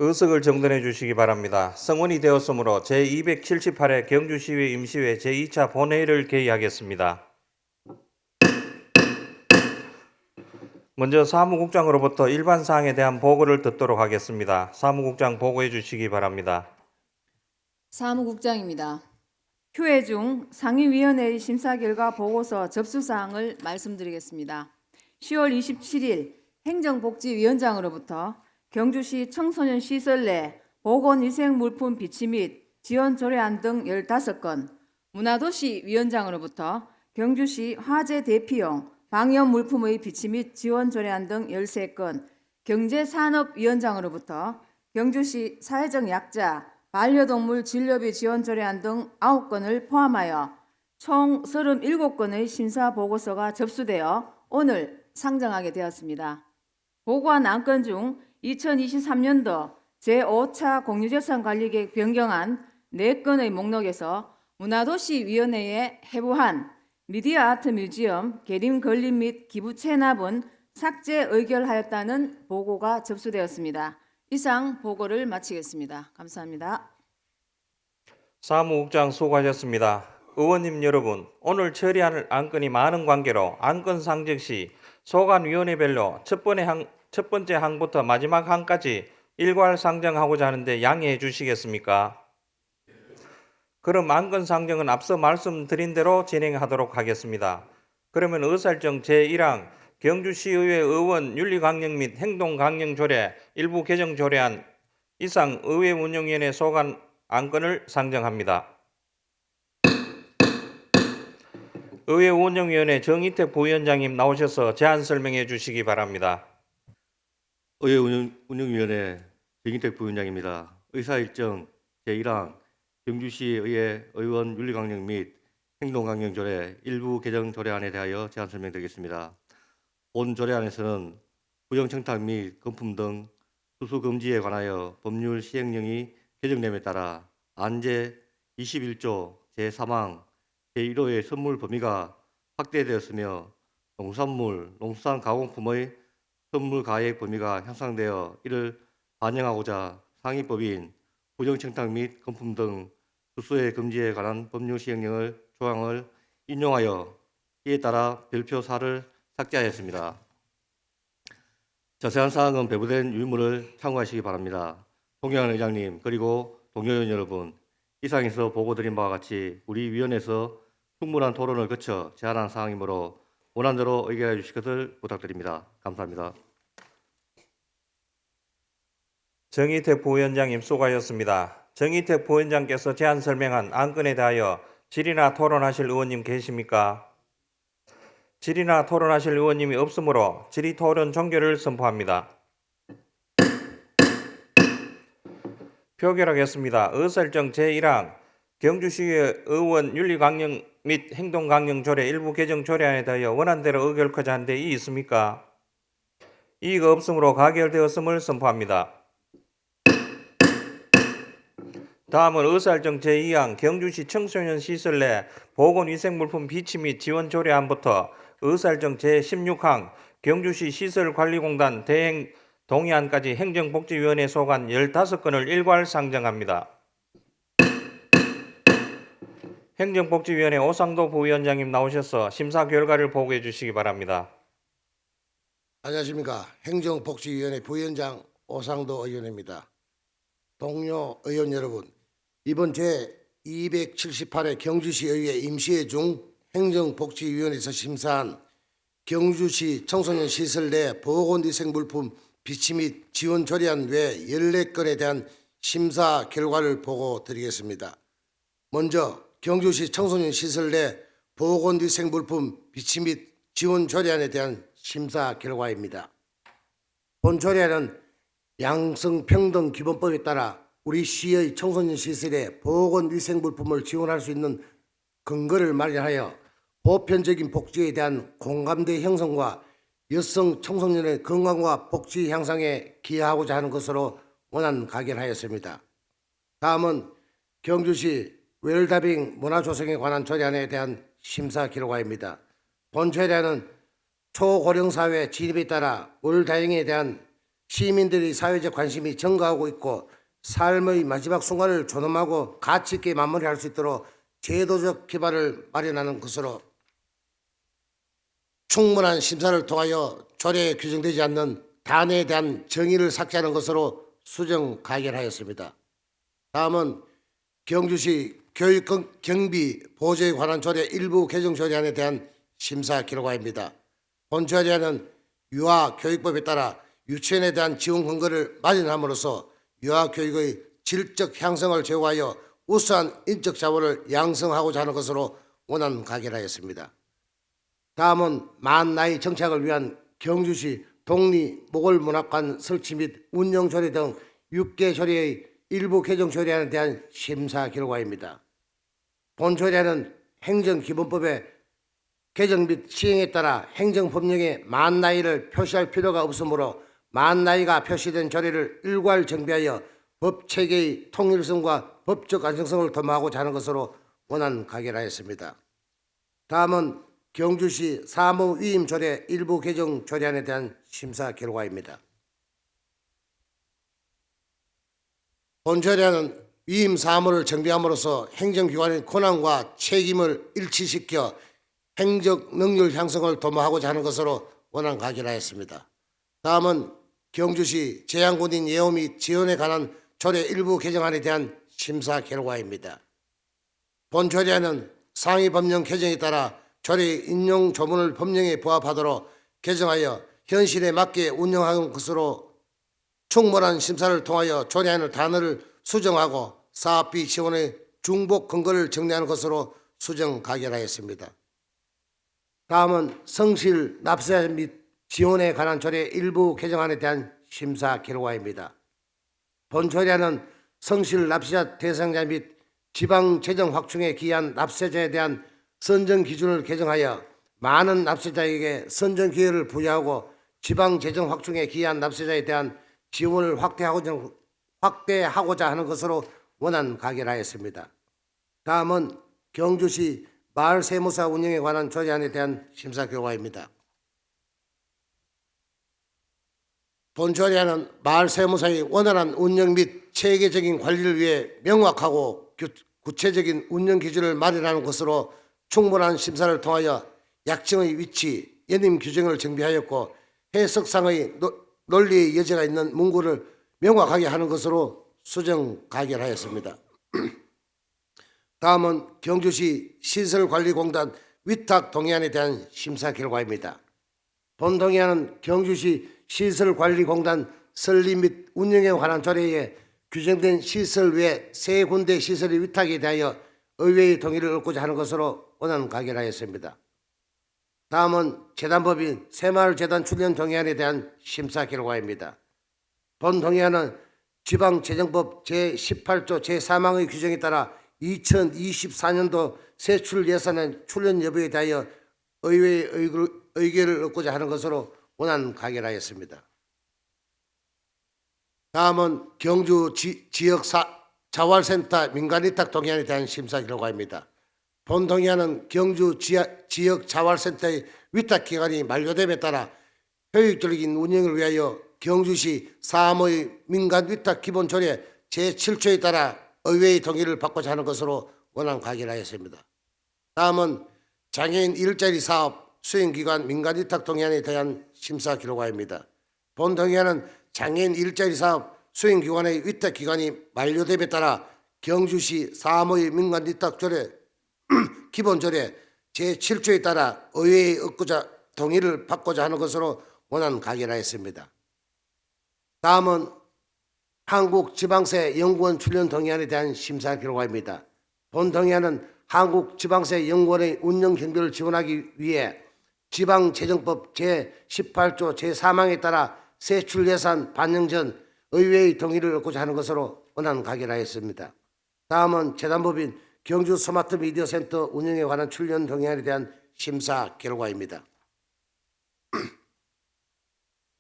의석을 정돈해 주시기 바랍니다. 성원이 되었으므로 제278회 경주시의회 임시회 제2차 본회의를 개의하겠습니다. 먼저 사무국장으로부터 일반 사항에 대한 보고를 듣도록 하겠습니다. 사무국장 보고해 주시기 바랍니다. 사무국장입니다. 휴회 중 상임위원회의 심사 결과 보고서 접수사항을 말씀드리겠습니다. 10월 27일 행정복지위원장으로부터 경주시 청소년 시설 내 보건위생물품 비치 및 지원 조례안 등 15건, 문화도시 위원장으로부터 경주시 화재 대피용 방염물품의 비치 및 지원 조례안 등 13건, 경제산업위원장으로부터 경주시 사회적 약자 반려동물 진료비 지원 조례안 등 9건을 포함하여 총 37건의 심사 보고서가 접수되어 오늘 상정하게 되었습니다. 보고한 안건 중 2023년도 제5차 공유재산관리계획 변경안 4건의 목록에서 문화도시위원회에 해부한 미디어아트 뮤지엄 계림 건립 및 기부 체납은 삭제 의결하였다는 보고가 접수되었습니다. 이상 보고를 마치겠습니다. 감사합니다. 사무국장 수고하셨습니다. 의원님 여러분, 오늘 처리할 안건이 많은 관계로 안건 상정 시 소관위원회별로 첫 번째 항부터 마지막 항까지 일괄 상정하고자 하는데 양해해 주시겠습니까? 그럼 안건 상정은 앞서 말씀드린 대로 진행하도록 하겠습니다. 그러면 의사일정 제1항 경주시의회 의원 윤리강령 및 행동강령조례 일부 개정조례안 이상 의회운영위원회 소관 안건을 상정합니다. 의회운영위원회 정의택 부위원장님 나오셔서 제안 설명해 주시기 바랍니다. 의회운영위원회 정의택 부위원장입니다. 의사일정 제1항 경주시의회 의원 윤리강령 및 행동강령조례 일부 개정 조례안에 대하여 제안 설명드리겠습니다. 본 조례안에서는 부정청탁 및 금품 등 수수 금지에 관하여 법률 시행령이 개정됨에 따라 안제 21조 제3항 제1호의 선물 범위가 확대되었으며 농산물, 농수산 가공품의 선물 가액 범위가 향상되어 이를 반영하고자 상위법인 부정청탁 및 금품 등 수수의 금지에 관한 법률 시행령을 조항을 인용하여 이에 따라 별표 4를 삭제하였습니다. 자세한 사항은 배부된 유인물을 참고하시기 바랍니다. 존경하는 의장님 그리고 동료 의원 여러분, 이상에서 보고드린 바와 같이 우리 위원회에서 충분한 토론을 거쳐 제안한 사항이므로 원안대로 의결해 주실 것을 부탁드립니다. 감사합니다. 정의택 부위원장님 수고하셨습니다. 정의택 부위원장께서 제안 설명한 안건에 대하여 질의나 토론하실 의원님 계십니까? 질의나 토론하실 의원님이 없으므로 질의 토론 종결을 선포합니다. 표결하겠습니다. 의사일정 제1항 경주시의 의원 윤리강령 및 행동강령조례 일부 개정 조례안에 대하여 원안대로 의결하고자 하는데 이의 있습니까? 이의가 없으므로 가결되었음을 선포합니다. 다음은 의사일정 제2항 경주시 청소년 시설 내 보건위생물품 비치 및 지원 조례안부터 의사일정 제16항 경주시 시설관리공단 대행 동의안까지 행정복지위원회 소관 15건을 일괄 상정합니다. 행정복지위원회 오상도 부위원장님 나오셔서 심사 결과를 보고해 주시기 바랍니다. 안녕하십니까. 행정복지위원회 부위원장 오상도 의원입니다. 동료 의원 여러분, 이번 제278회 경주시의회 임시회 중 행정복지위원회에서 심사한 경주시 청소년 시설 내 보건위생물품 비치 및 지원 조례안 외 14건에 대한 심사 결과를 보고 드리겠습니다. 먼저 경주시 청소년 시설 내 보건위생물품 비치 및 지원 조례안에 대한 심사 결과입니다. 본 조례안은 양성평등기본법에 따라 우리 시의 청소년 시설에 보건위생물품을 지원할 수 있는 근거를 마련하여 보편적인 복지에 대한 공감대 형성과 여성 청소년의 건강과 복지 향상에 기여하고자 하는 것으로 원안 가결하였습니다. 다음은 경주시 웰다빙 문화조성에 관한 조례안에 대한 심사 결과입니다. 본 조례안은 초고령사회 진입에 따라 웰다잉에 대한 시민들의 사회적 관심이 증가하고 있고 삶의 마지막 순간을 존엄하고 가치 있게 마무리할 수 있도록 제도적 기반을 마련하는 것으로 충분한 심사를 통하여 조례에 규정되지 않는 단어에 대한 정의를 삭제하는 것으로 수정 가결하였습니다. 다음은 경주시 교육 경비 보조에 관한 조례 일부 개정 조례안에 대한 심사 결과입니다. 본 조례안은 유아교육법에 따라 유치원에 대한 지원 근거를 마련함으로써 유아교육의 질적 향상을 제고하여 우수한 인적 자원을 양성하고자 하는 것으로 원안 가결하였습니다. 다음은 만 나이 정착을 위한 경주시 독립모골문학관 설치 및 운영 조례 등 6개 조례의 일부 개정 조례안에 대한 심사 결과입니다. 본 조례안은 행정기본법의 개정 및 시행에 따라 행정법령에 만 나이를 표시할 필요가 없으므로 만 나이가 표시된 조례를 일괄 정비하여 법 체계의 통일성과 법적 안정성을 도모하고자 하는 것으로 원안 가결하였습니다. 다음은 경주시 사무위임 조례 일부 개정 조례안에 대한 심사 결과입니다. 본 조례안은 위임 사무를 정비함으로써 행정기관의 권한과 책임을 일치시켜 행정 능률 향상을 도모하고자 하는 것으로 원안 가결하였습니다. 다음은 경주시 재향군인 예우 및 지원에 관한 조례 일부 개정안에 대한 심사 결과입니다. 본 조례안은 상위 법령 개정에 따라 조례 인용 조문을 법령에 부합하도록 개정하여 현실에 맞게 운영하는 것으로 충분한 심사를 통하여 조례안의 단어를 수정하고 사업비 지원의 중복 근거를 정리하는 것으로 수정 가결하였습니다. 다음은 성실 납세자 및 지원에 관한 조례 일부 개정안에 대한 심사 결과입니다. 본 조례안은 성실 납세자 대상자 및 지방 재정 확충에 기여한 납세자에 대한 선정 기준을 개정하여 많은 납세자에게 선정 기회를 부여하고 지방 재정 확충에 기여한 납세자에 대한 지원을 확대하고자 하는 것으로 원안 가결하였습니다. 다음은 경주시 마을 세무사 운영에 관한 조례안에 대한 심사 결과입니다. 본 조례안은 마을 세무사의 원활한 운영 및 체계적인 관리를 위해 명확하고 구체적인 운영 기준을 마련하는 것으로 충분한 심사를 통하여 약정의 위치, 연임 규정을 정비하였고 해석상의 논리의 여지가 있는 문구를 명확하게 하는 것으로 수정 가결하였습니다. 다음은 경주시 시설관리공단 위탁 동의안에 대한 심사 결과입니다. 본 동의안은 경주시 시설관리공단 설립 및 운영에 관한 조례에 규정된 시설 외 세 군데 시설의 위탁에 대하여 의회의 동의를 얻고자 하는 것으로 원안 가결하였습니다. 다음은 재단법인 새마을재단 출연 동의안에 대한 심사 결과입니다. 본 동의안은 지방재정법 제18조 제3항의 규정에 따라 2024년도 세출 예산의 출연 여부에 대하여 의회의 의결을 얻고자 하는 것으로 원안 가결하였습니다. 다음은 경주 지역 자활센터 민간위탁 동의안에 대한 심사 결과입니다. 본 동의안은 경주 지역 자활센터의 위탁 기간이 만료됨에 따라 효율적인 운영을 위하여 경주시 사무의 민간위탁 기본조례 제7조에 따라 의회의 동의를 받고자 하는 것으로 원안 가결하였습니다. 다음은 장애인 일자리 사업 수행기관 민간위탁 동의안에 대한 심사 결과입니다. 본 동의안은 장애인 일자리 사업 수행기관의 위탁기간이 만료됨에 따라 경주시 사무의 민간위탁조례 기본조례 제7조에 따라 의회의 동의를 받고자 하는 것으로 원안 가결하였습니다. 다음은 한국지방세 연구원 출연 동의안에 대한 심사 결과입니다. 본 동의안은 한국지방세 연구원의 운영 경비를 지원하기 위해 지방재정법 제18조 제3항에 따라 세출 예산 반영 전 의회의 동의를 얻고자 하는 것으로 원안 가결하였습니다. 다음은 재단법인 경주 스마트 미디어 센터 운영에 관한 출연 동의안에 대한 심사 결과입니다.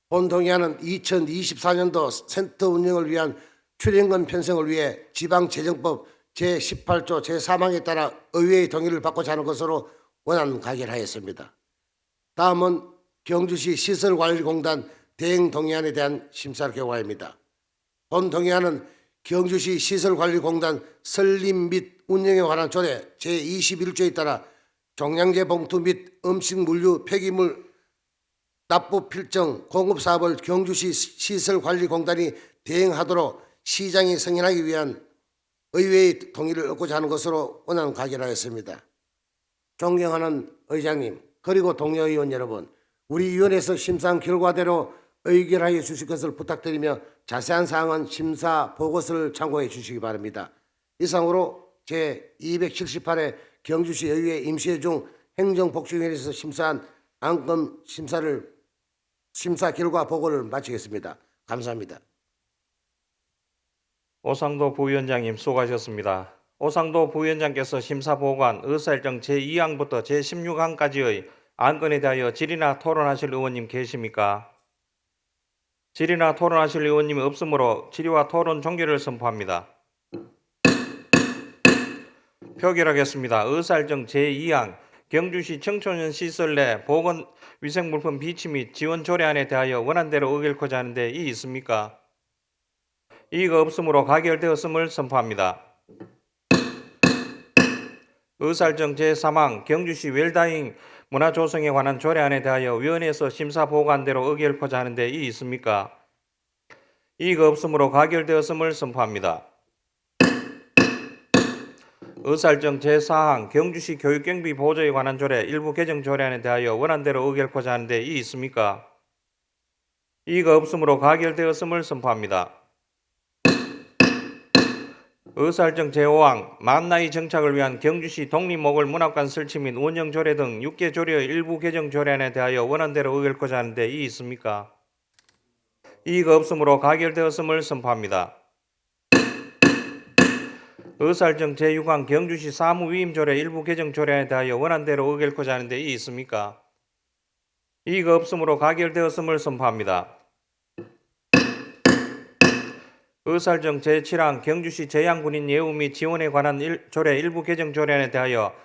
본 동의안은 2024년도 센터 운영을 위한 출연금 편성을 위해 지방재정법 제18조 제3항에 따라 의회의 동의를 받고자 하는 것으로 원안 가결하였습니다. 다음은 경주시 시설관리공단 대행 동의안에 대한 심사를 개최합니다. 본 동의안은 경주시 시설관리공단 설립 및 운영에 관한 조례 제21조에 따라 종량제 봉투 및 음식 물류 폐기물 납부 필정 공급 사업을 경주시 시설관리공단이 대행하도록 시장이 승인하기 위한 의회의 동의를 얻고자 하는 것으로 원안 가결하였습니다. 존경하는 의장님, 그리고 동료 의원 여러분, 우리 위원회에서 심사한 결과대로 의결하여 주실 것을 부탁드리며 자세한 사항은 심사 보고서를 참고해 주시기 바랍니다. 이상으로 제278회 경주시 의회 임시회 중 행정복지위원회에서 심사한 안건 심사 결과 보고를 마치겠습니다. 감사합니다. 오상도 부위원장님 수고하셨습니다. 오상도 부위원장께서 심사 보고한 의사일정 제2항부터 제16항까지의 안건에 대하여 질의나 토론하실 의원님 계십니까? 질의나 토론하실 의원님이 없으므로 질의와 토론 종결을 선포합니다. 표결하겠습니다. 의사일정 제2항 경주시 청소년 시설 내 보건 위생물품 비치 및 지원 조례안에 대하여 원안대로 의결코자 하는데 이의 있습니까? 이의가 없으므로 가결되었음을 선포합니다. 의사일정 제3항 경주시 웰다잉 문화 조성에 관한 조례안에 대하여 위원회에서 심사 보고한 대로 의결코자 하는데 이의 있습니까? 이의가 없으므로 가결되었음을 선포합니다. 의사일정 제4항 경주시 교육경비 보조에 관한 조례 일부 개정 조례안에 대하여 원안대로 의결코자 하는데 이의 있습니까? 이의가 없으므로 가결되었음을 선포합니다. 의사일정 제5항 만나이 정착을 위한 경주시 독립목을 문학관 설치 및 운영 조례 등 6개 조례의 일부 개정 조례안에 대하여 원안대로 의결코자 하는데 이의 있습니까? 이의가 없으므로 가결되었음을 선포합니다. 의사일정 제6항 경주시 사무위임조례 일부 개정 조례안에 대하여 원안대로 의결코자 하는데 이의 있습니까? 이의가 없으므로 가결되었음을 선포합니다. 의사일정 제7항 경주시 제양군인 예우 및 지원에 관한 조례 일부 개정 조례안에 대하여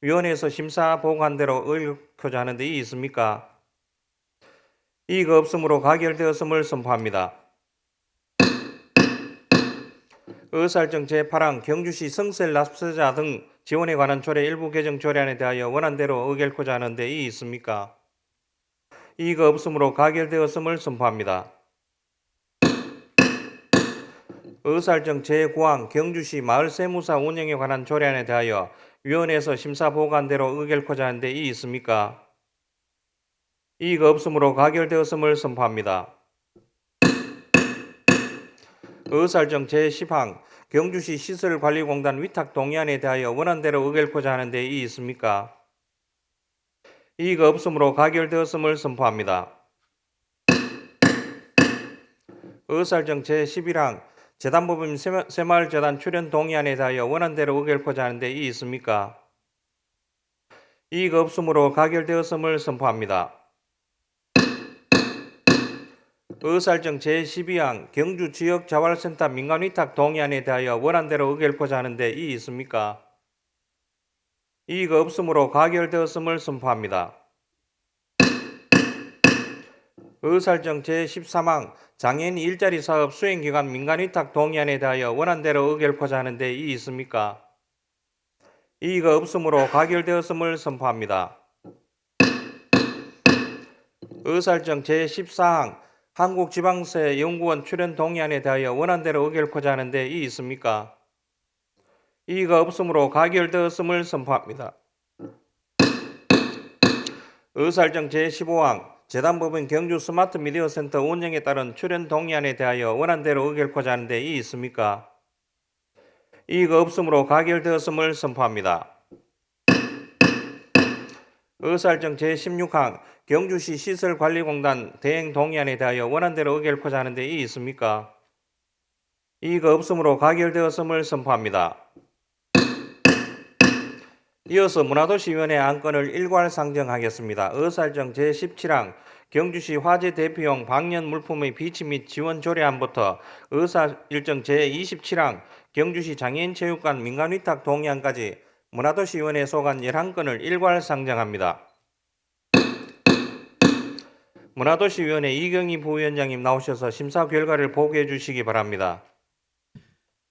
위원회에서 심사 보고한 대로 의결코자 하는데 이의 있습니까? 이의가 없으므로 가결되었음을 선포합니다. 의사일정 제8항 경주시 성셀 납세자 등 지원에 관한 조례 일부 개정 조례안에 대하여 원안대로 의결코자 하는데 이의 있습니까? 이의가 없으므로 가결되었음을 선포합니다. 의사일정 제9항 경주시 마을세무사 운영에 관한 조례안에 대하여 위원회에서 심사 보고한 대로 의결코자 하는데 이의 있습니까? 이의가 없으므로 가결되었음을 선포합니다. 의사일정 제10항 경주시 시설관리공단 위탁 동의안에 대하여 원안대로 의결코자 하는데 이의 있습니까? 이의가 없으므로 가결되었음을 선포합니다. 의사일정 제11항 재단법인 새마을재단 출연 동의안에 대하여 원안대로 의결코자 하는데 이의 있습니까? 이의가 없으므로 가결되었음을 선포합니다. 의사일정 제12항 경주 지역자활센터 민간위탁 동의안에 대하여 원안대로 의결코자 하는데 이의 있습니까? 이의가 없으므로 가결되었음을 선포합니다. 의사일정 제13항 장애인 일자리 사업 수행기관 민간위탁 동의안에 대하여 원안대로 의결코자 하는데 이의 있습니까? 이의가 없으므로 가결되었음을 선포합니다. 의사일정 제14항 한국지방세 연구원 출연 동의안에 대하여 원안대로 의결코자 하는데 이의 있습니까? 이의가 없으므로 가결되었음을 선포합니다. 의사일정 제15항 재단법인 경주 스마트 미디어 센터 운영에 따른 출연 동의안에 대하여 원안대로 의결코자 하는데 이의 있습니까? 이의가 없으므로 가결되었음을 선포합니다. 의사일정 제16항 경주시 시설관리공단 대행 동의안에 대하여 원안대로 의결코자 하는데 이의 있습니까? 이의가 없으므로 가결되었음을 선포합니다. 이어서 문화도시위원회 안건을 일괄 상정하겠습니다. 의사일정 제17항 경주시 화재 대피용 방연 물품의 비치 및 지원 조례안부터 의사일정 제27항 경주시 장애인체육관 민간위탁 동의안까지 문화도시위원회에 속한 11건을 일괄 상정합니다. 문화도시위원회 이경희 부위원장님 나오셔서 심사 결과를 보고해 주시기 바랍니다.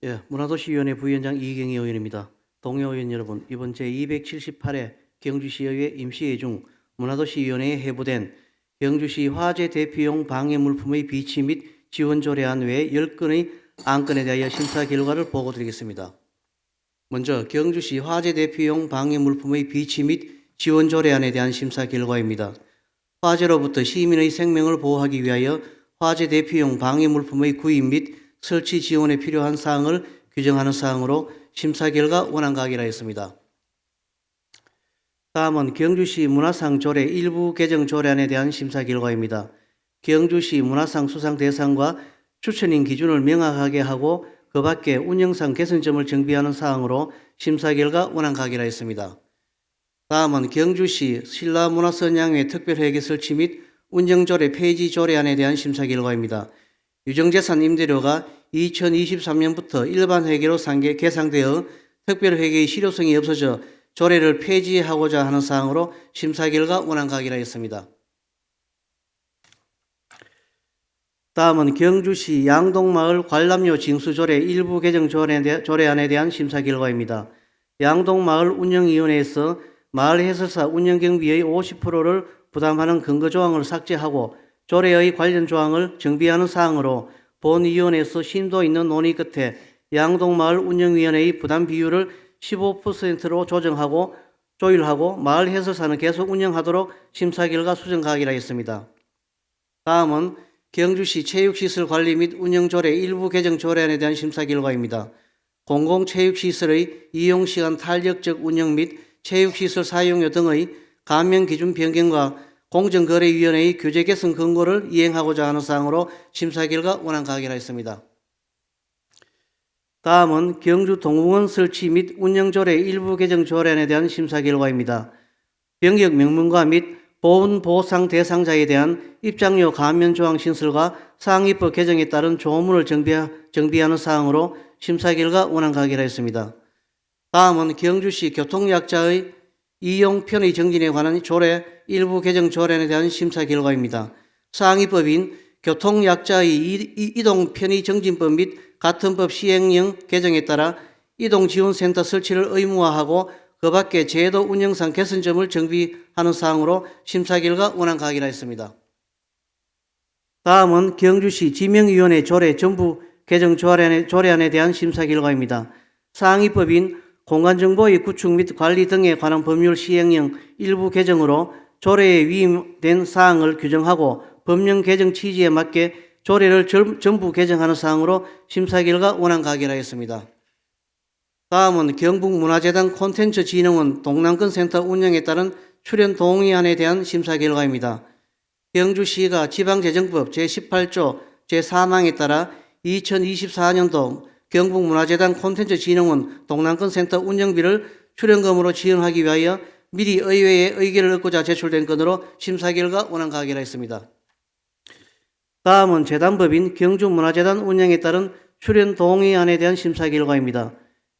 예, 문화도시위원회 부위원장 이경희 의원입니다. 동료 의원 여러분, 이번 제278회 경주시의회 임시회 중 문화도시위원회에 회부된 경주시 화재 대피용 방해 물품의 비치 및 지원 조례안 외 10건의 안건에 대하여 심사 결과를 보고드리겠습니다. 먼저 경주시 화재 대피용 방해 물품의 비치 및 지원 조례안에 대한 심사 결과입니다. 화재로부터 시민의 생명을 보호하기 위하여 화재 대피용 방해 물품의 구입 및 설치 지원에 필요한 사항을 규정하는 사항으로 심사 결과 원안과 하였습니다. 다음은 경주시 문화상 조례 일부 개정 조례안에 대한 심사 결과입니다. 경주시 문화상 수상 대상과 추천인 기준을 명확하게 하고 그 밖에 운영상 개선점을 정비하는 사항으로 심사 결과 원안과 하였습니다. 다음은 경주시 신라문화선양회 특별회계 설치 및 운영조례 폐지 조례안에 대한 심사 결과입니다. 유정재산 임대료가 2023년부터 일반 회계로 계상되어 특별회계의 실효성이 없어져 조례를 폐지하고자 하는 사항으로 심사 결과 원안과 하였습니다. 다음은 경주시 양동마을 관람료 징수조례 일부 개정 조례안에 대한 심사 결과입니다. 양동마을 운영위원회에서 마을 해설사 운영경비의 50%를 부담하는 근거조항을 삭제하고 조례의 관련 조항을 정비하는 사항으로 본위원회에서 심도 있는 논의 끝에 양동마을 운영위원회의 부담 비율을 15%로 조율하고 마을 해설사는 계속 운영하도록 심사 결과 수정과 하였습니다. 다음은 경주시 체육시설 관리 및 운영조례 일부 개정 조례안에 대한 심사 결과입니다. 공공체육시설의 이용시간 탄력적 운영 및 체육시설 사용료 등의 감면기준 변경과 공정거래위원회의 규제 개선 권고를 이행하고자 하는 사항으로 심사 결과 원안과 하였습니다. 다음은 경주 동물원 설치 및 운영조례 일부 개정 조례안에 대한 심사 결과입니다. 병역 명문과 및 보훈 보상 대상자에 대한 입장료 감면 조항 신설과 상위법 개정에 따른 조문을 정비하는 사항으로 심사 결과 원안과 하였습니다. 다음은 경주시 교통약자의 이용 편의 정진에 관한 조례 일부 개정 조례안에 대한 심사 결과입니다. 상위법인 교통약자의 이동 편의 정진법 및 같은 법 시행령 개정에 따라 이동지원센터 설치를 의무화하고 그 밖에 제도 운영상 개선점을 정비하는 사항으로 심사 결과 원안과 하였습니다. 다음은 경주시 지명위원회 조례 전부 개정 조례안에 대한 심사 결과입니다. 상위법인 공간정보의 구축 및 관리 등에 관한 법률 시행령 일부 개정으로 조례에 위임된 사항을 규정하고 법령 개정 취지에 맞게 조례를 전부 개정하는 사항으로 심사 결과 원안과 하였습니다. 다음은 경북문화재단 콘텐츠진흥원 동남권센터 운영에 따른 출연 동의안에 대한 심사 결과입니다. 경주시가 지방재정법 제18조 제4항에 따라 2024년도 경북문화재단 콘텐츠진흥원 동남권센터 운영비를 출연금으로 지원하기 위하여 미리 의회의 의결을 얻고자 제출된 건으로 심사 결과 원안과 하였습니다. 다음은 재단법인 경주문화재단 운영에 따른 출연 동의안에 대한 심사 결과입니다.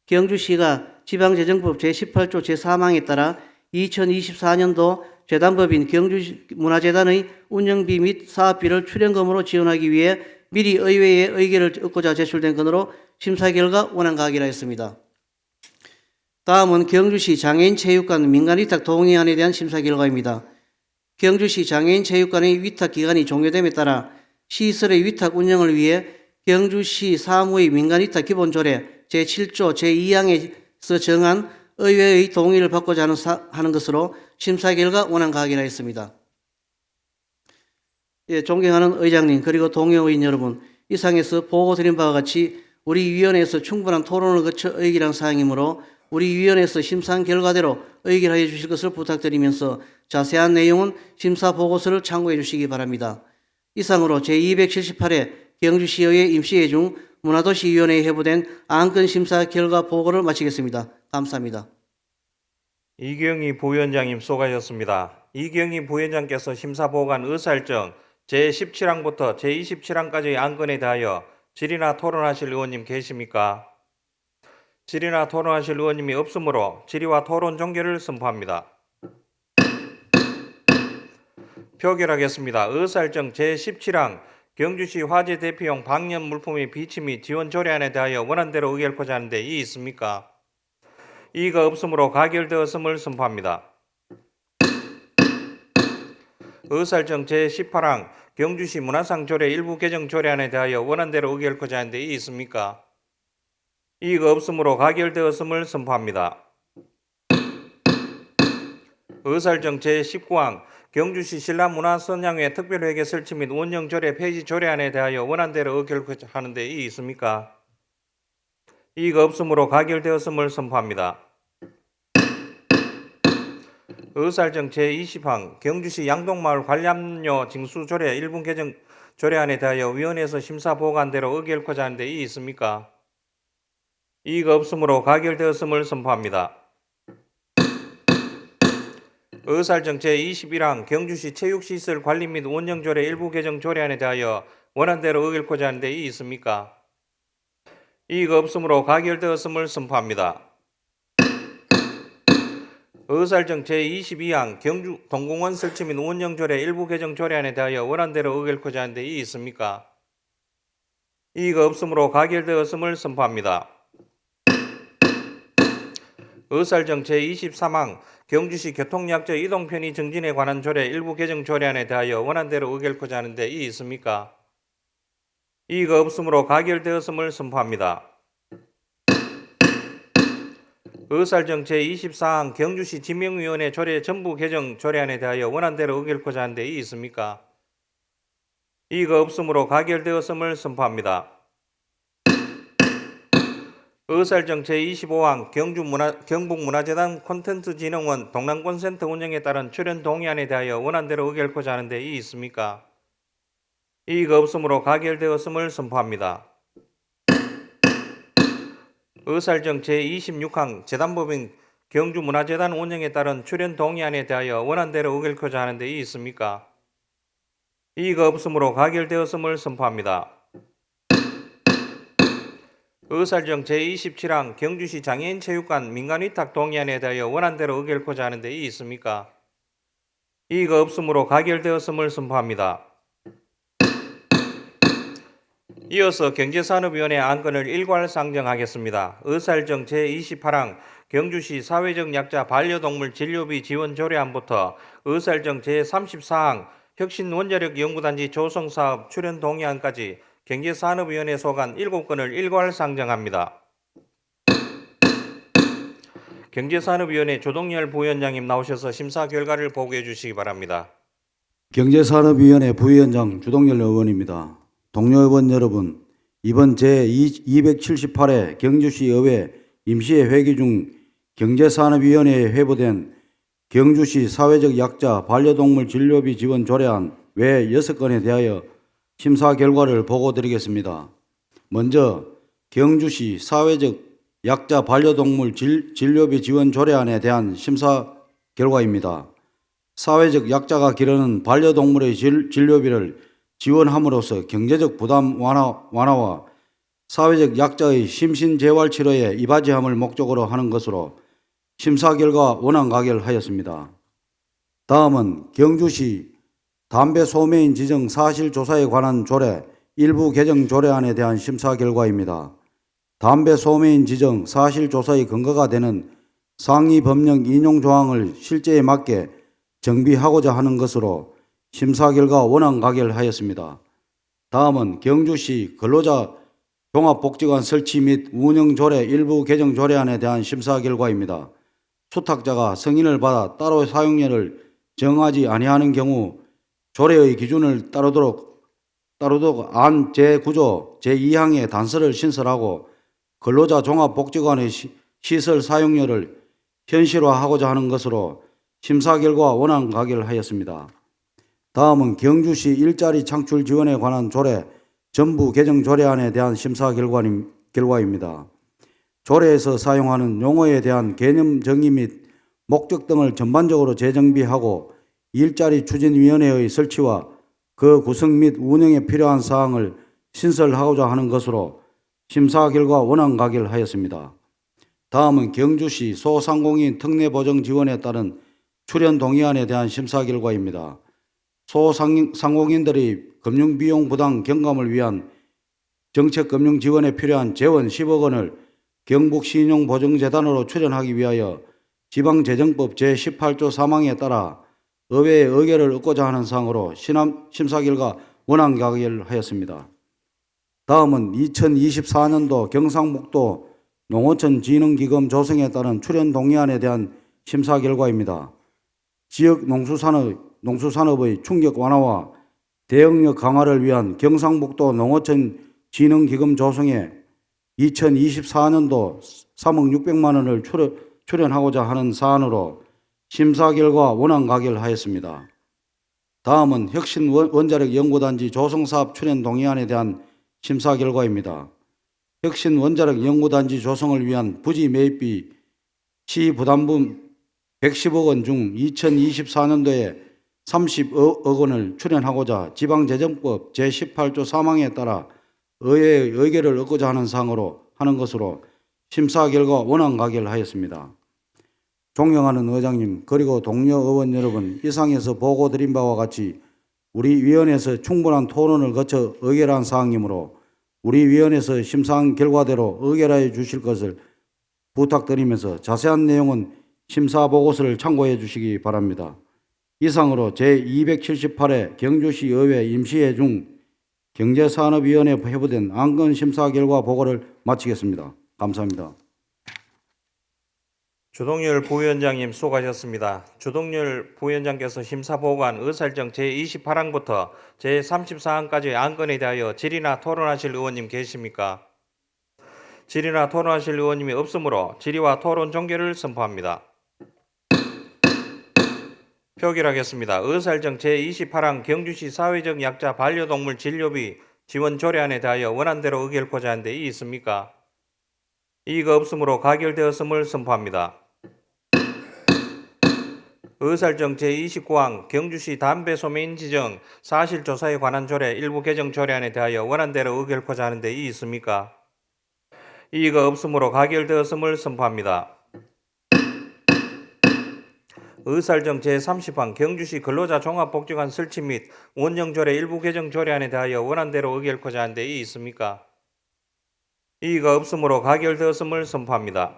경주시가 지방재정법 제18조 제3항에 따라 2024년도 재단법인 경주문화재단의 운영비 및 사업비를 출연금으로 지원하기 위해 미리 의회의 의결을 얻고자 제출된 건으로 심사 결과 원안과 하였습니다. 다음은 경주시 장애인체육관 민간위탁 동의안에 대한 심사 결과입니다. 경주시 장애인체육관의 위탁기간이 종료됨에 따라 시설의 위탁 운영을 위해 경주시 사무의 민간위탁 기본조례 제7조 제2항에서 정한 의회의 동의를 받고자 하는 것으로 심사 결과 원안과 하였습니다. 예, 존경하는 의장님 그리고 동료 의원 여러분, 이상에서 보고드린 바와 같이 우리 위원회에서 충분한 토론을 거쳐 의결한 사항이므로 우리 위원회에서 심사한 결과대로 의결하여 주실 것을 부탁드리면서 자세한 내용은 심사 보고서를 참고해 주시기 바랍니다. 이상으로 제278회 경주시의회 임시회 중 문화도시위원회에 회부된 안건 심사 결과 보고를 마치겠습니다. 감사합니다. 이경희 부위원장님 수고하셨습니다. 이경희 부위원장께서 심사보고한 의사일정 제17항부터 제27항까지의 안건에 대하여 질의나 토론하실 의원님 계십니까? 질의나 토론하실 의원님이 없으므로 질의와 토론 종결을 선포합니다. 표결하겠습니다. 의사일정 제17항 경주시 화재 대피용 방열 물품의 비치 및 지원 조례안에 대하여 원안대로 의결코자 하는데 이의 있습니까? 이의가 없으므로 가결되었음을 선포합니다. 의사일정 제18항 경주시 문화상 조례 일부 개정 조례안에 대하여 원안대로 의결코자 하는데 이의 있습니까? 이의가 없으므로 가결되었음을 선포합니다. 의사일정 제19항 경주시 신라문화선양회 특별회계 설치 및 운영 조례 폐지 조례안에 대하여 원안대로 의결코자 하는데 이의 있습니까? 이의가 없으므로 가결되었음을 선포합니다. 의사일정 제20항 경주시 양동마을 관람료 징수 조례 일부 개정 조례안에 대하여 위원회에서 심사 보고한 대로 의결코자 하는데 이의 있습니까? 이의가 없으므로 가결되었음을 선포합니다. 의사일정 제21항 경주시 체육시설 관리 및 운영 조례 일부 개정 조례안에 대하여 원안대로 의결코자 하는데 이의 있습니까? 이의가 없으므로 가결되었음을 선포합니다. 의사일정 제22항 경주 동공원 설치 및 운영 조례 일부 개정 조례안에 대하여 원안대로 의결코자 하는데 이의 있습니까? 이의가 없으므로 가결되었음을 선포합니다. 의사일정 제23항 경주시 교통약자 이동 편의 증진에 관한 조례 일부 개정 조례안에 대하여 원안대로 의결코자 하는데 이의 있습니까? 이의가 없으므로 가결되었음을 선포합니다. 의사일정 제24항 경주시 지명위원회 조례 전부 개정 조례안에 대하여 원안대로 의결코자 하는데 이의 있습니까? 이의가 없으므로 가결되었음을 선포합니다. 의사일정 제25항 경북문화재단 콘텐츠진흥원 동남권센터 운영에 따른 출연 동의안에 대하여 원안대로 의결코자 하는데 이의 있습니까? 이의가 없으므로 가결되었음을 선포합니다. 의사일정 제26항 재단법인 경주문화재단 운영에 따른 출연 동의안에 대하여 원안대로 의결코자 하는데 이의 있습니까? 이의가 없으므로 가결되었음을 선포합니다. 의사일정 제27항 경주시 장애인체육관 민간위탁 동의안에 대하여 원안대로 의결코자 하는데 이의 있습니까? 이의가 없으므로 가결되었음을 선포합니다. 이어서 경제산업위원회 안건을 일괄 상정하겠습니다. 의사일정 제28항 경주시 사회적 약자 반려동물 진료비 지원 조례안부터 의사일정 제34항 혁신원자력 연구단지 조성사업 출연 동의안까지 경제산업위원회 소관 7건을 일괄 상정합니다. 경제산업위원회 조동열 부위원장님 나오셔서 심사 결과를 보고해 주시기 바랍니다. 경제산업위원회 부위원장 주동열 의원입니다. 동료 의원 여러분, 이번 제278회 경주시의회 임시회 회기 중 경제산업위원회에 회부된 경주시 사회적 약자 반려동물 진료비 지원 조례안 외 6건에 대하여 심사 결과를 보고드리겠습니다. 먼저 경주시 사회적 약자 반려동물 진료비 지원 조례안에 대한 심사 결과입니다. 사회적 약자가 기르는 반려동물의 진료비를 지원함으로써 경제적 부담 완화와 사회적 약자의 심신재활 치료에 이바지함을 목적으로 하는 것으로 심사 결과 원안 가결하였습니다. 다음은 경주시 담배 소매인 지정 사실 조사에 관한 조례 일부 개정 조례안에 대한 심사 결과입니다. 담배 소매인 지정 사실 조사의 근거가 되는 상위 법령 인용 조항을 실제에 맞게 정비하고자 하는 것으로 심사 결과 원안 가결하였습니다. 다음은 경주시 근로자 종합복지관 설치 및 운영 조례 일부 개정 조례안에 대한 심사 결과입니다. 수탁자가 승인을 받아 따로 사용료를 정하지 아니하는 경우 조례의 기준을 따르도록 안 제9조 제2항의 단서를 신설하고 근로자 종합복지관의 시설 사용료를 현실화하고자 하는 것으로 심사 결과 원안 가결하였습니다. 다음은 경주시 일자리 창출 지원에 관한 조례 전부 개정 조례안에 대한 심사 결과입니다. 조례에서 사용하는 용어에 대한 개념 정의 및 목적 등을 전반적으로 재정비하고 일자리 추진위원회의 설치와 그 구성 및 운영에 필요한 사항을 신설하고자 하는 것으로 심사 결과 원안 가결하였습니다. 다음은 경주시 소상공인 특례보정 지원에 따른 출연 동의안에 대한 심사 결과입니다. 소상공인들의 금융비용 부담 경감을 위한 정책금융 지원에 필요한 재원 10억 원을 경북신용보증재단으로 출연하기 위하여 지방재정법 제18조 3항에 따라 의회의 의결을 얻고자 하는 사항으로 심사 결과 원안 가결하였습니다. 다음은 2024년도 경상북도 농어촌 진흥기금 조성에 따른 출연 동의안에 대한 심사 결과입니다. 지역 농수산업의 충격 완화와 대응력 강화를 위한 경상북도 농어촌 진흥기금 조성에 2024년도 3억 600만 원을 출연하고자 하는 사안으로 심사 결과 원안 가결하였습니다. 다음은 혁신 원자력 연구단지 조성사업 출연 동의안에 대한 심사 결과입니다. 혁신 원자력 연구단지 조성을 위한 부지 매입비 시 부담분 110억 원 중 2024년도에 30억 원을 출연하고자 지방재정법 제18조 3항에 따라 의회의 의결을 얻고자 하는 사항으로 하는 것으로 심사 결과 원안 가결하였습니다. 존경하는 의장님 그리고 동료 의원 여러분, 이상에서 보고드린 바와 같이 우리 위원회에서 충분한 토론을 거쳐 의결한 사항이므로 우리 위원회에서 심사한 결과대로 의결하여 주실 것을 부탁드리면서 자세한 내용은 심사 보고서를 참고해 주시기 바랍니다. 이상으로 제278회 경주시 의회 임시회 중 경제산업위원회 회부된 안건 심사 결과 보고를 마치겠습니다. 감사합니다. 주동열 부위원장님 수고하셨습니다. 주동열 부위원장께서 심사보고한 의사일정 제28항부터 제34항까지의 안건에 대하여 질의나 토론하실 의원님 계십니까? 질의나 토론하실 의원님이 없으므로 질의와 토론 종결을 선포합니다. 표결하겠습니다. 의사일정 제28항 경주시 사회적 약자 반려동물 진료비 지원 조례안에 대하여 원안대로 의결코자 하는 데 이의 있습니까? 이의가 없으므로 가결되었음을 선포합니다. 의사일정 제29항 경주시 담배 소매인 지정 사실조사에 관한 조례 일부 개정 조례안에 대하여 원안대로 의결코자 하는 데 이의 있습니까? 이의가 없으므로 가결되었음을 선포합니다. 의사일정 제30항 경주시 근로자 종합복지관 설치 및 운영조례 일부 개정 조례안에 대하여 원안대로 의결코자 하는 데 이의 있습니까? 이의가 없으므로 가결되었음을 선포합니다.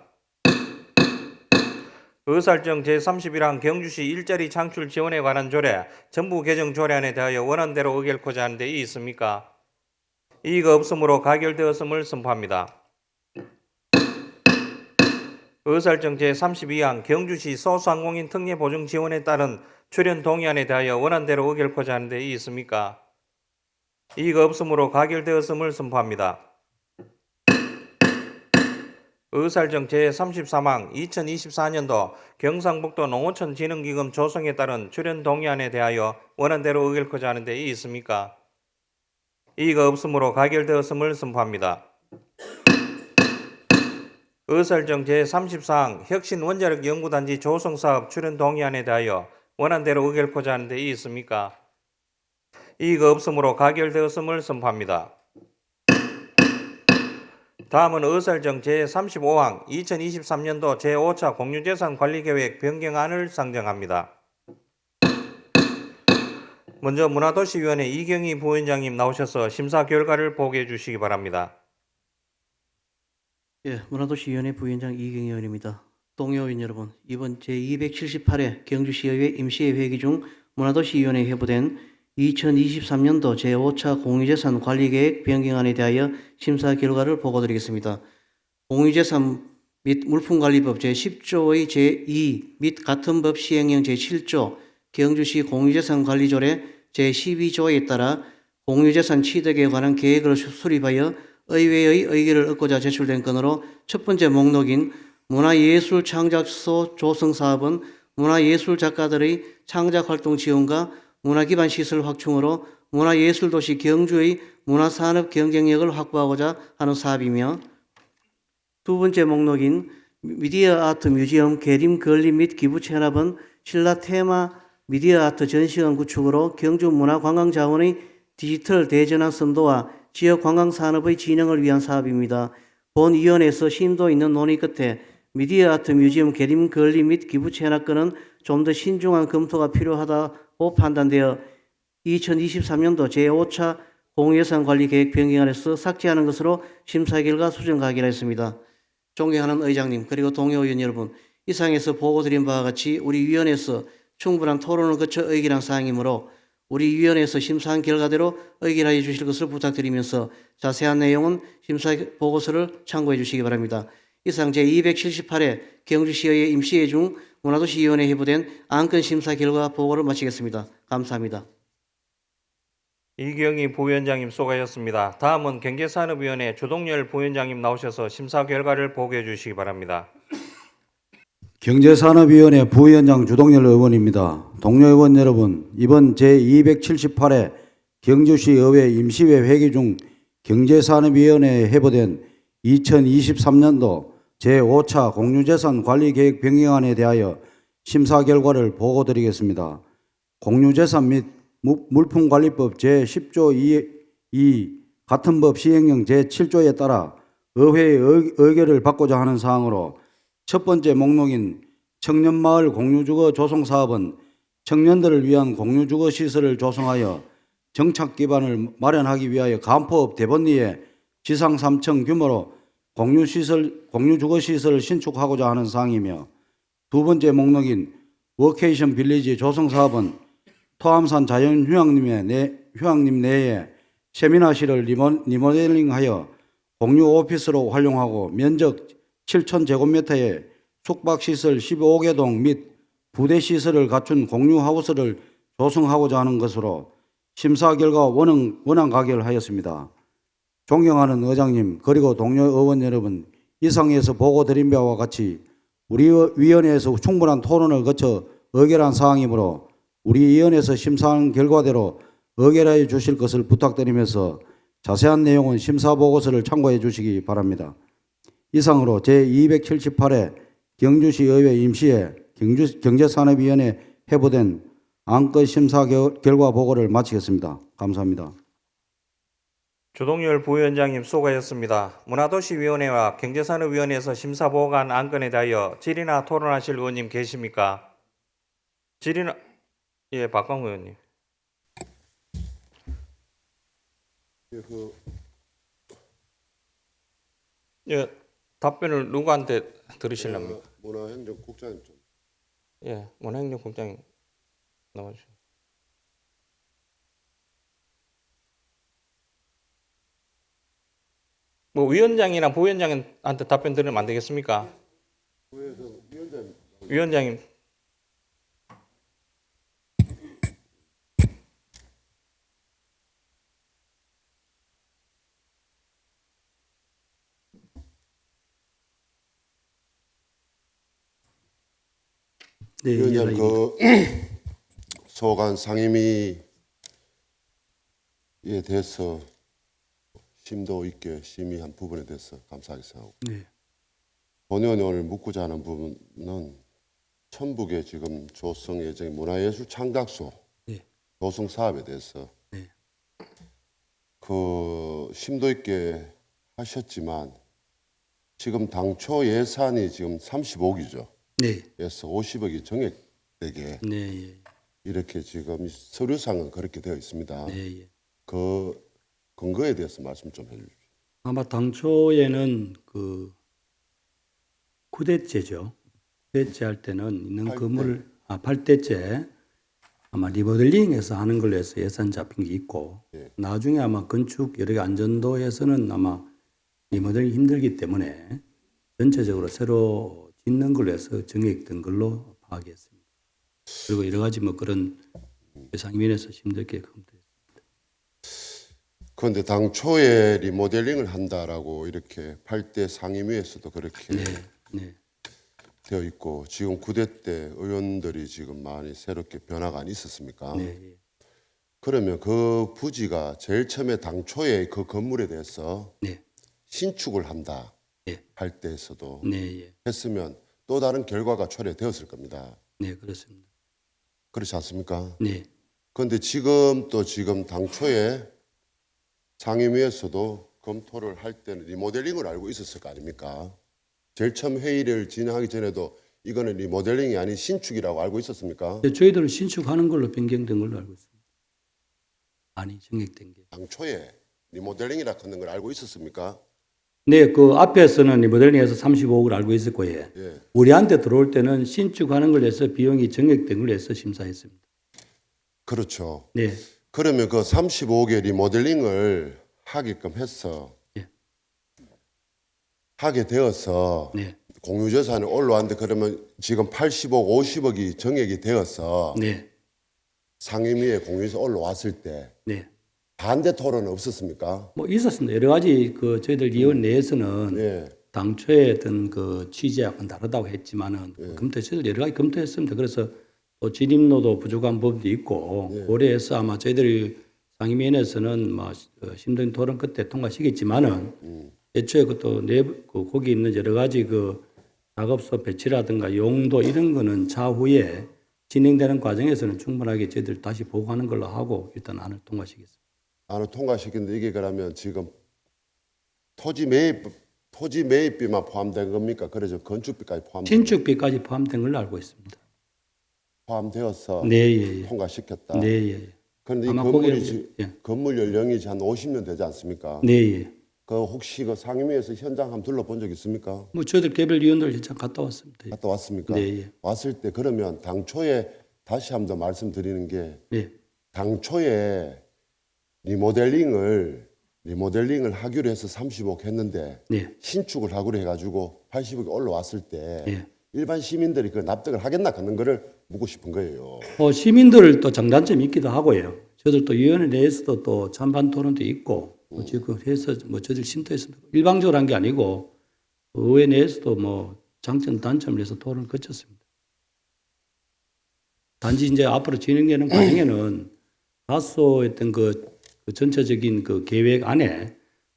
의사일정 제31항 경주시 일자리 창출 지원에 관한 조례 정부 개정 조례안에 대하여 원안대로 의결코자 하는 데 이의 있습니까? 이의가 없으므로 가결되었음을 선포합니다. 의사일정 제32항 경주시 소상공인 특례 보증 지원에 따른 출연 동의안에 대하여 원안대로 의결코자 하는 데 이의 있습니까? 이의가 없으므로 가결되었음을 선포합니다. 의사일정 제33항 2024년도 경상북도 농어촌 진흥기금 조성에 따른 출연 동의안에 대하여 원안대로 의결코자 하는 데 이의 있습니까? 이의가 없으므로 가결되었음을 선포합니다. 의사일정 제34항 혁신 원자력 연구단지 조성사업 출연 동의안에 대하여 원안대로 의결코자 하는 데 이의 있습니까? 이의가 없으므로 가결되었음을 선포합니다. 다음은 의사일정 제35항 2023년도 제5차 공유재산 관리계획 변경안을 상정합니다. 먼저 문화도시위원회 이경희 부위원장님 나오셔서 심사 결과를 보고해 주시기 바랍니다. 예, 문화도시위원회 부위원장 이경희 의원입니다. 동료 의원 여러분, 이번 제278회 경주시의회 임시회 회기 중 문화도시위원회에 회부된 2023년도 제5차 공유재산 관리계획 변경안에 대하여 심사 결과를 보고드리겠습니다. 공유재산 및 물품관리법 제10조의 제2 및 같은 법 시행령 제7조 경주시 공유재산 관리조례 제12조에 따라 공유재산 취득에 관한 계획을 수립하여 의회의 의결을 얻고자 제출된 건으로 첫 번째 목록인 문화예술 창작소 조성사업은 문화예술 작가들의 창작활동 지원과 문화기반 시설 확충으로 문화예술도시 경주의 문화산업 경쟁력을 확보하고자 하는 사업이며, 두 번째 목록인 미디어 아트 뮤지엄 계림 건립 및 기부 체납은 신라 테마 미디어 아트 전시관 구축으로 경주 문화관광자원의 디지털 대전환 선도와 지역 관광 산업의 진흥을 위한 사업입니다. 본 위원회에서 심도 있는 논의 끝에 미디어 아트 뮤지엄 계림 건립 및 기부 체납 건은 좀 더 신중한 검토가 필요하다고 판단되어 2023년도 제5차 공유예산관리계획 변경안에서 삭제하는 것으로 심사 결과 수정하기로 했습니다. 존경하는 의장님 그리고 동료 의원 여러분, 이상에서 보고드린 바와 같이 우리 위원회에서 충분한 토론을 거쳐 의결한 사항이므로 우리 위원회에서 심사한 결과대로 의결하여 주실 것을 부탁드리면서 자세한 내용은 심사 보고서를 참고해 주시기 바랍니다. 이상 제278회 경주시의회 임시회 중 문화도시위원회에 회부된 안건 심사 결과 보고를 마치겠습니다. 감사합니다. 이경희 부위원장님 수고하셨습니다. 다음은 경제산업위원회 주동열 부위원장님 나오셔서 심사 결과를 보고해 주시기 바랍니다. 경제산업위원회 부위원장 주동열 의원입니다. 동료 의원 여러분, 이번 제278회 경주시의회 임시회 회기 중 경제산업위원회에 회부된 2023년도 제5차 공유재산관리계획 변경안에 대하여 심사 결과를 보고드리겠습니다. 공유재산 및 물품관리법 제10조 2 같은 법 시행령 제7조에 따라 의회의 의결을 받고자 하는 사항으로 첫 번째 목록인 청년마을 공유주거 조성사업은 청년들을 위한 공유주거 시설을 조성하여 정착 기반을 마련하기 위하여 간포읍 대본리에 지상 3층 규모로 공유주거 시설을 신축하고자 하는 사항이며, 두 번째 목록인 워케이션 빌리지 조성사업은 토암산 자연휴양림 내에 세미나실을 리모델링하여 공유 오피스로 활용하고 면적 7,000제곱미터의 숙박시설 15개동 및 부대시설을 갖춘 공유하우스를 조성하고자 하는 것으로 심사 결과 원안 가결하였습니다. 존경하는 의장님 그리고 동료 의원 여러분, 이상에서 보고드린 바와 같이 우리 위원회에서 충분한 토론을 거쳐 의결한 사항이므로 우리 위원회에서 심사한 결과대로 의결하여 주실 것을 부탁드리면서 자세한 내용은 심사보고서를 참고해 주시기 바랍니다. 이상으로 제278회 경주시의회 임시회 경제산업위원회 회부된 안건 심사 결과 보고를 마치겠습니다. 감사합니다. 주동열 부위원장님 수고하셨습니다. 문화도시위원회와 경제산업위원회에서 심사 보고한 안건에 대하여 질의나 토론하실 의원님 계십니까? 질의나 예, 박광호 의원님. 예, 답변을 누구한테 들으시렵니까? 문화행정국장님 좀. 예, 문화행정국장님 나와주세요. 뭐 위원장이나 부위원장한테 답변 드리면 안 되겠습니까? 위원장님. 네, 위원장 그 소관 상임위에 대해서 심도 있게 심의한 부분에 대해서 감사하게 생각하고, 네. 본 의원이 오늘 묻고자 하는 부분은 천북의 지금 조성 예정인 문화예술 창작소 네. 조성 사업에 대해서 네. 그 심도 있게 하셨지만 지금 당초 예산이 지금 35억이죠. 네. 그래서 50억이 정액되게 네. 이렇게 지금 서류상은 그렇게 되어 있습니다. 네. 그 근거에 대해서 말씀 좀 해주십시오. 아마 당초에는 그 9대째죠. 9대째 할 때는 있는 8대. 건물을 8대째 아마 리모델링해서 하는 걸로 해서 예산 잡힌 게 있고, 예. 나중에 아마 건축 여러 개 안전도에서는 아마 리모델링 힘들기 때문에 전체적으로 새로 짓는 걸로 해서 정액된 걸로 파악했습니다. 그리고 여러 가지 뭐 그런 예상면에서 힘들게 검토했습니다. 그런데 당초에 리모델링을 한다라고 이렇게 8대 상임위에서도 그렇게 네. 되어 있고, 지금 9대 때 의원들이 지금 많이 새롭게 변화가 안 있었습니까? 네. 그러면 그 부지가 제일 처음에 당초에 그 건물에 대해서 네. 신축을 한다 네. 할 때에서도 네. 했으면 또 다른 결과가 초래되었을 겁니다. 네, 그렇습니다. 그렇지 않습니까? 네. 그런데 지금 당초에 상임위에서도 검토를 할 때는 리모델링을 알고 있었을 거 아닙니까? 제일 처음 회의를 진행하기 전에도 이거는 리모델링이 아닌 신축이라고 알고 있었습니까? 저희들은 신축하는 걸로 변경된 걸로 알고 있습니다. 많이 증액된 게. 당초에 리모델링이라 하는 걸 알고 있었습니까? 네, 그 앞에서는 리모델링해서 35억을 알고 있었고, 예. 예. 우리한테 들어올 때는 신축하는 걸 해서 비용이 증액된 걸 해서 심사했습니다. 그렇죠. 네, 그러면 그 35억의 리모델링을 하게끔 해서 예. 하게 되어서 네, 공유재산이 올라왔는데 그러면 지금 80억, 50억이 정액이 되어서 네, 상임위에 공유에서 올라왔을 때 네. 반대 토론은 없었습니까? 뭐 있었습니다. 여러 가지 그 저희들 위원 내에서는 예. 당초에 어떤 그 취지하고는 다르다고 했지만은 저희들 여러 가지 검토했습니다. 그래서 또 진입로도 부족한 부분도 있고 고려해서 아마 저희들이 상임위원회에서는 뭐 심도 토론 끝에 통과시켰지만은 애초에 그또 내부 거기 있는 여러 가지 그 작업소 배치라든가 용도 이런 거는 차후에 진행되는 과정에서는 충분하게 저희들 다시 보고하는 걸로 하고 일단 안을 통과시켰습니다. 안을 통과시켰는데 이게 그러면 지금 토지 매입비만 포함된 겁니까? 그래서 건축비까지 신축비까지 포함된 걸로 알고 있습니다. 포함되어서 네, 예, 예. 통과시켰다. 네, 예. 그런데 이 아마 건물이 거기에- 예. 건물 연령이 한 50년 되지 않습니까? 네, 예. 그 혹시 그 상임위에서 현장 한번 둘러본 적 있습니까? 뭐 저희들 개별 위원들 현장 갔다 왔습니다. 갔다 왔습니까? 네, 예. 왔을 때 그러면 당초에 다시 한번 더 말씀드리는 게 네, 당초에 리모델링을 하기로 해서 30억 했는데 네, 신축을 하기로 해가지고 80억이 올라왔을 때 네. 일반 시민들이 그 납득을 하겠나 하는 거를 묻고 싶은 거예요. 시민들 또 장단점이 있기도 하고요. 저희들 또 위원회 내에서도 또 찬반 토론도 있고 지금 해서 뭐 저희들 심도했습니다. 일방적으로 한 게 아니고 의회 내에서도 뭐 장점 단점을 해서 토론을 거쳤습니다. 단지 이제 앞으로 진행되는 과정에는 다소 어떤 그 전체적인 그 계획 안에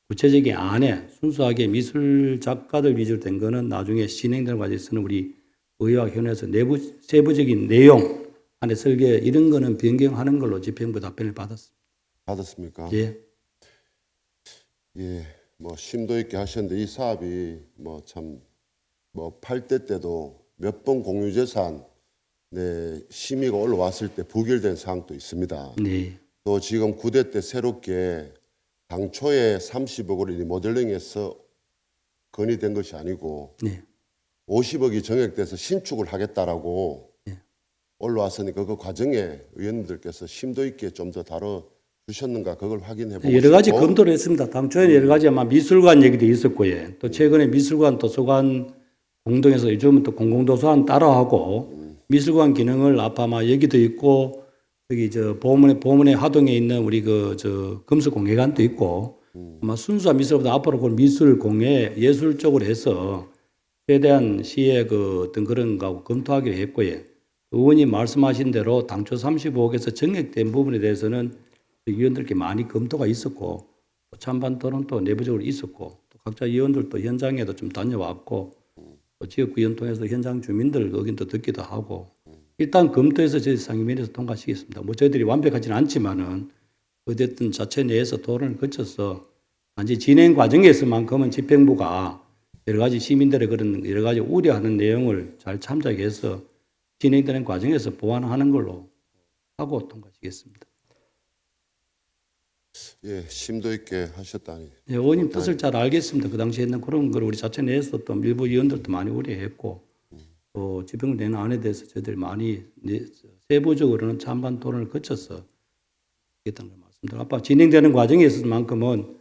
구체적인 안에 순수하게 미술 작가들 위주로 된 거는 나중에 진행되는 과정에서는 우리 의회와 현에서 내부 세부적인 내용 안에 설계 이런 거는 변경하는 걸로 집행부 답변을 받았습니다. 받았습니까? 예. 예, 뭐 심도 있게 하셨는데 이 사업이 뭐 참 뭐 8대 때도 몇 번 공유재산 심의가 올라왔을 때 부결된 사항도 있습니다. 네. 또 지금 9대 때 새롭게 당초에 30억으로 리모델링해서 건의된 것이 아니고 네. 50억이 정액돼서 신축을 하겠다라고 네. 올라왔으니까 그 과정에 의원님들께서 심도 있게 좀 더 다뤄 주셨는가 그걸 확인해 보고 여러 가지 싶고. 검토를 했습니다. 당초에는 여러 가지 아마 미술관 얘기도 있었고요. 또 최근에 미술관 도서관 공동에서 요즘은 또 공공도서관 따로 하고 미술관 기능을 아마 여기도 있고 여기 저 보문의 하동에 있는 우리 저 금수공예관도 있고 아마 순수한 미술보다 앞으로 그 미술 공예 예술 쪽으로 해서 최대한 시의 그 어떤 그런 거하고 검토하기로 했고요. 의원님 말씀하신 대로 당초 35억에서 정액된 부분에 대해서는 위원들께 많이 검토가 있었고 찬반 토론도 내부적으로 있었고 또 각자 위원들도 현장에도 좀 다녀왔고 또 지역구 의원 통해서 현장 주민들 의견도 듣기도 하고 일단 검토해서 저희 상임위원회에서 통과시켰습니다. 뭐 저희들이 완벽하지는 않지만은 어쨌든 자체 내에서 토론을 거쳐서 단지 진행 과정에서만큼은 집행부가 여러 가지 시민들의 그런 여러 가지 우려하는 내용을 잘 참작해서 진행되는 과정에서 보완하는 걸로 하고 통과시켰습니다. 예, 심도 있게 하셨다니. 네, 의원님 뜻을 잘 알겠습니다. 그 당시에 있는 그런 걸 우리 자체 내에서 또 일부 의원들도 많이 우려했고 또 집행부 내는 안에 대해서 저희들이 많이 세부적으로는 찬반 토론을 거쳐서 했던 걸 말씀드립니다. 아빠 진행되는 과정에 있어서만큼은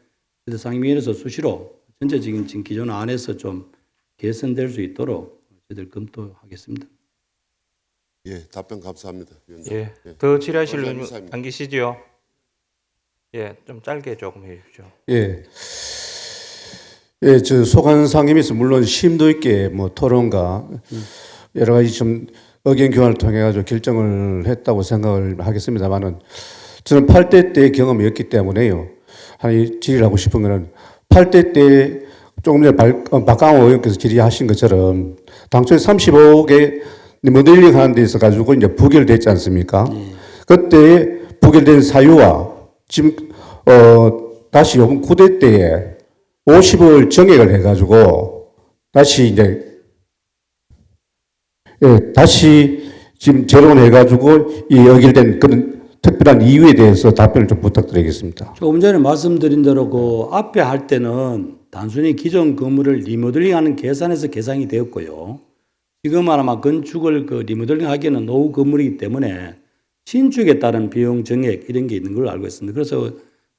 저희들 상임위원회에서 수시로 전체적인 지금 기존 안에서 좀 개선될 수 있도록 저희들 검토하겠습니다. 예, 답변 감사합니다. 위원장. 예. 더 질의하실 원장 의원 이사입니다. 안 계시지요? 예, 좀 짧게 조금 해 주십시오. 예. 예, 저 소관 상임위에서 물론 심도 있게 뭐 토론과 여러 가지 좀 의견 교환을 통해 가지고 결정을 했다고 생각을 하겠습니다만은 저는 8대 때 경험이 없기 때문에요. 한 질의하고 싶은 거는 8대 때 조금 전에 박강호 의원께서 질의하신 것처럼 당초에 35억에 모델링 하는 데 있어 가지고 이제 부결됐지 않습니까? 그때 부결된 사유와 지금 다시 요번 9대 때에 50을 정액을 해가지고 다시 이제 다시 지금 재론해가지고 이 연결된 그런 특별한 이유에 대해서 답변을 좀 부탁드리겠습니다. 조금 전에 말씀드린 대로 그 앞에 할 때는 단순히 기존 건물을 리모델링하는 계산에서 계산이 되었고요. 지금은 아마 건축을 그 리모델링 하기에는 노후 건물이기 때문에 신축에 따른 비용 정액 이런 게 있는 걸로 알고 있습니다. 그래서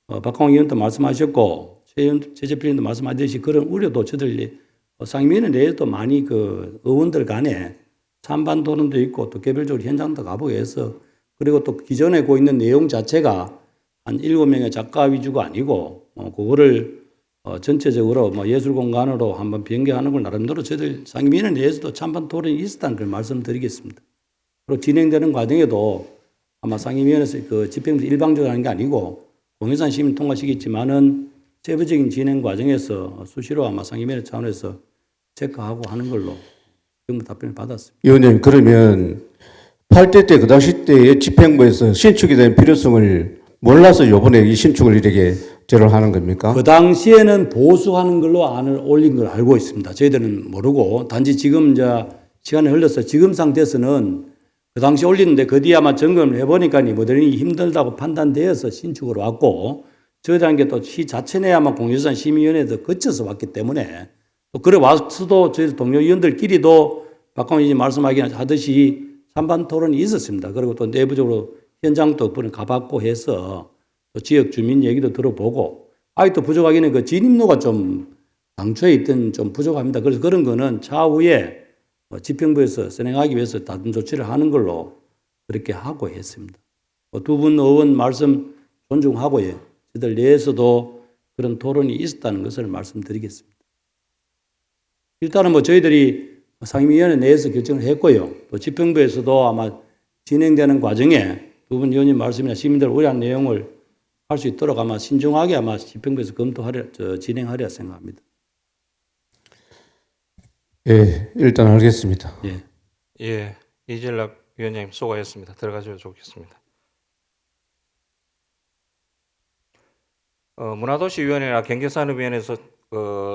박광호 의원도 말씀하셨고 최재필 의원도 말씀하셨듯이 그런 우려도 저들 상임위원회 내에도 많이 그 의원들 간에 찬반 토론도 있고 또 개별적으로 현장도 가보고 해서 그리고 또 기존에 고 있는 내용 자체가 한 7명의 작가 위주가 아니고 그거를 전체적으로 뭐 예술 공간으로 한번 변경하는 걸 나름대로 저희들 상임위원회 내에서도 찬반 토론이 있었다는 걸 말씀드리겠습니다. 그리고 진행되는 과정에도 아마 상임위원회에서 그 집행부에서 일방적으로 하는 게 아니고 공유산 시민 통과시켰지만은 세부적인 진행 과정에서 수시로 아마 상임위원회 차원에서 체크하고 하는 걸로 정부 답변을 받았습니다. 의원님, 그러면 8대 때 그 당시 때의 집행부에서 신축에 대한 필요성을 몰라서 이번에 이 신축을 이렇게 제로를 하는 겁니까? 그 당시에는 보수하는 걸로 안을 올린 걸 알고 있습니다. 저희들은 모르고 단지 지금 이제 시간이 흘러서 지금 상태에서는 그 당시 올리는데 그 뒤에 아마 점검을 해보니까 모델링이 힘들다고 판단되어서 신축으로 왔고 저희들한 게 또 시 자체 내 아마 공유산 심의위원회에서 거쳐서 왔기 때문에 또 그래 왔어도 저희 동료 위원들끼리도 박광호 의원이 말씀하듯이 찬반 토론이 있었습니다. 그리고 또 내부적으로 현장도 가봤고 해서 또 지역 주민 얘기도 들어보고 아직도 부족하기는 그 진입로가 좀 당초에 있던 좀 부족합니다. 그래서 그런 거는 차후에 집행부에서 선행하기 위해서 다른 조치를 하는 걸로 그렇게 하고 했습니다. 두 분 의원 말씀 존중하고요. 저희들 내에서도 그런 토론이 있었다는 것을 말씀드리겠습니다. 일단은 뭐 저희들이 상임위원회 내에서 결정을 했고요. 또 집행부에서도 아마 진행되는 과정에 두 분 의원님 말씀이나 시민들 우려한 내용을 할 수 있도록 아마 신중하게 아마 집행부에서 진행하려 생각합니다. 예, 일단 알겠습니다. 예. 예, 이진락 위원장님 수고하셨습니다. 들어가셔도 좋겠습니다. 문화도시위원회나 경제산업위원회에서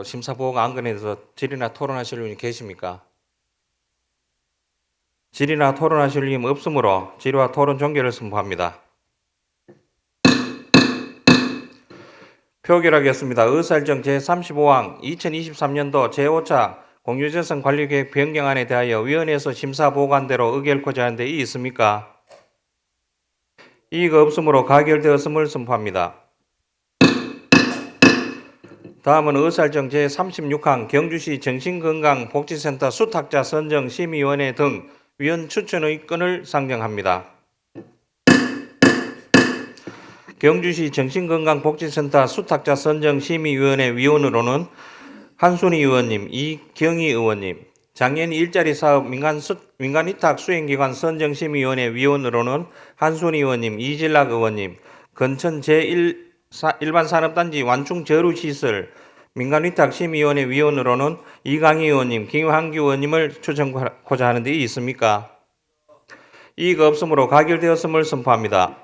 심사보고가 안건에 대해서 질의나 토론하실 분이 계십니까? 질의나 토론하실 분 없으므로 질의와 토론 종결을 선포합니다. 표결하겠습니다. 의사일정 제35항 2023년도 제5차 공유재산 관리계획 변경안에 대하여 위원회에서 심사보고한 대로 의결코자 하는 데 이의 있습니까? 이의가 없으므로 가결되었음을 선포합니다. 다음은 의사일정 제36항 경주시 정신건강복지센터 수탁자 선정 심의위원회 등 위원 추천의 건을 상정합니다. 경주시 정신건강복지센터 수탁자 선정 심의위원회 위원으로는 한순희 의원님, 이경희 의원님, 장애인 일자리 사업 민간위탁 수행기관 선정심의위원회 위원으로는 한순희 의원님, 이진락 의원님, 건천 제1일반산업단지 완충저류시설 민간위탁심의위원회 위원으로는 이강희 의원님, 김환규 의원님을 추천하고자 하는 데 있습니까? 이의가 없으므로 가결되었음을 선포합니다.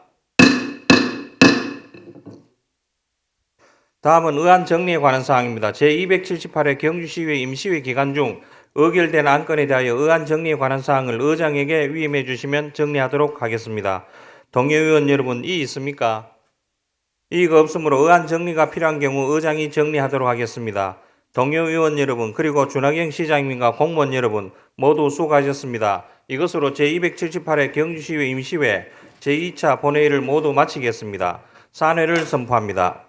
다음은 의안 정리에 관한 사항입니다. 제278회 경주시의회 임시회 기간 중 의결된 안건에 대하여 의안 정리에 관한 사항을 의장에게 위임해 주시면 정리하도록 하겠습니다. 동료 의원 여러분, 이의 있습니까? 이의가 없으므로 의안 정리가 필요한 경우 의장이 정리하도록 하겠습니다. 동료 의원 여러분, 그리고 준하경 시장님과 공무원 여러분 모두 수고하셨습니다. 이것으로 제278회 경주시의회 임시회 제2차 본회의를 모두 마치겠습니다. 산회를 선포합니다.